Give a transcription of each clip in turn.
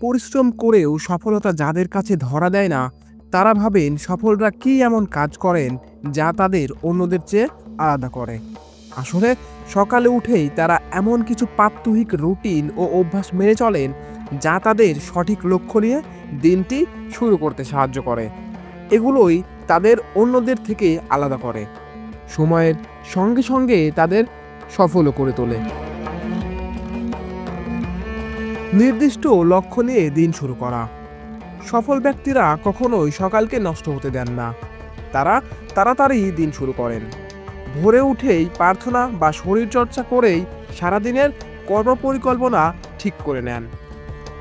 পরিশ্রম করেও সফলতা যাদের কাছে ধরা দেয় না, তারা ভাবেন সফলরা কী এমন কাজ করেন যা তাদের অন্যদের চেয়ে আলাদা করে। আসলে সকালে উঠেই তারা এমন কিছু প্রাত্যহিক রুটিন ও অভ্যাস মেনে চলেন যা তাদের সঠিক লক্ষ্য নিয়ে দিনটি শুরু করতে সাহায্য করে। এগুলোই তাদের অন্যদের থেকে আলাদা করে, সময়ের সঙ্গে সঙ্গে তাদের সফলও করে তোলে। নির্দিষ্ট লক্ষ্য নিয়ে দিন শুরু করা। সফল ব্যক্তিরা কখনোই সকালকে নষ্ট হতে দেন না। তারা তাড়াতাড়ি দিন শুরু করেন। ভোরে উঠেই প্রার্থনা বা শরীরচর্চা করেই সারাদিনের কর্মপরিকল্পনা ঠিক করে নেন।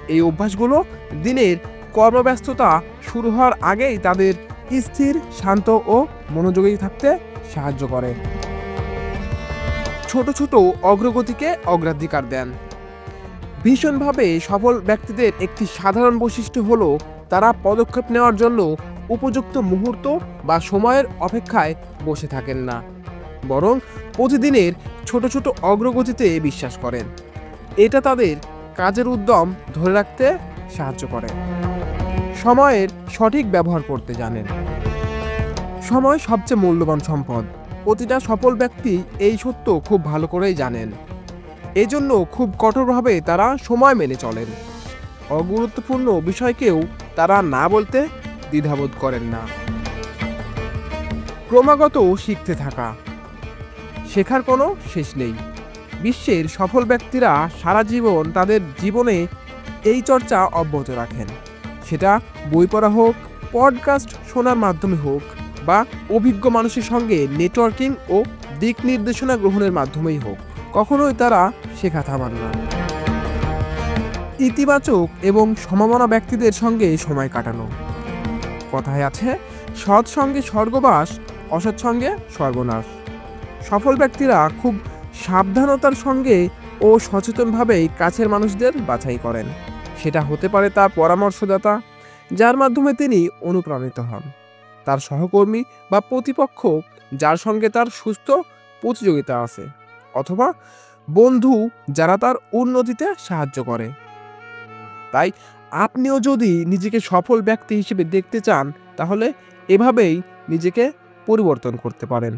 এই অভ্যাসগুলো দিনের কর্মব্যস্ততা শুরু হওয়ার আগেই তাদের স্থির, শান্ত ও মনোযোগী থাকতে সাহায্য করে। ছোট ছোট অগ্রগতিকে অগ্রাধিকার দেন। ভীষণভাবে সফল ব্যক্তিদের একটি সাধারণ বৈশিষ্ট্য হলো তারা পদক্ষেপ নেওয়ার জন্য উপযুক্ত মুহূর্ত বা সময়ের অপেক্ষায় বসে থাকেন না, বরং প্রতিদিনের ছোট ছোট অগ্রগতিতে বিশ্বাস করেন। এটা তাদের কাজের উদ্যম ধরে রাখতে সাহায্য করে। সময়ের সঠিক ব্যবহার করতে জানেন। সময় সবচেয়ে মূল্যবান সম্পদ। প্রতিটা সফল ব্যক্তি এই সত্য খুব ভালো করেই জানেন। এজন্য খুব কঠোরভাবে তারা সময় মেনে চলেন। অগুরুত্বপূর্ণ বিষয়কেও তারা না বলতে দ্বিধাবোধ করেন না। ক্রমাগত শিখতে থাকা। শেখার কোনো শেষ নেই। বিশ্বের সফল ব্যক্তিরা সারা জীবন তাদের জীবনে এই চর্চা অব্যাহত রাখেন। সেটা বই পড়া হোক, পডকাস্ট শোনার মাধ্যমে হোক, বা অভিজ্ঞ মানুষের সঙ্গে নেটওয়ার্কিং ও দিক নির্দেশনা গ্রহণের মাধ্যমেই হোক, কখনোই তারা শেখা থামান না। ইতিবাচক এবং সম্ভাবনা ব্যক্তিদের সঙ্গে সময় কাটানো। কথায় আছে, সৎ সঙ্গে স্বর্গবাস, অসৎ সঙ্গে সর্বনাশ। সফল ব্যক্তিরা খুব সাবধানতার সঙ্গে ও সচেতনভাবেই কাছের মানুষদের বাছাই করেন। সেটা হতে পারে তার পরামর্শদাতা, যার মাধ্যমে তিনি অনুপ্রাণিত হন, তার সহকর্মী বা প্রতিপক্ষ, যার সঙ্গে তার সুস্থ প্রতিযোগিতা আছে, অথবা বন্ধু, যারা তার উন্নতিতে সাহায্য করে। তাই আপনিও যদি নিজেকে সফল ব্যক্তি হিসেবে দেখতে চান, তাহলে এভাবেই নিজেকে পরিবর্তন করতে পারেন।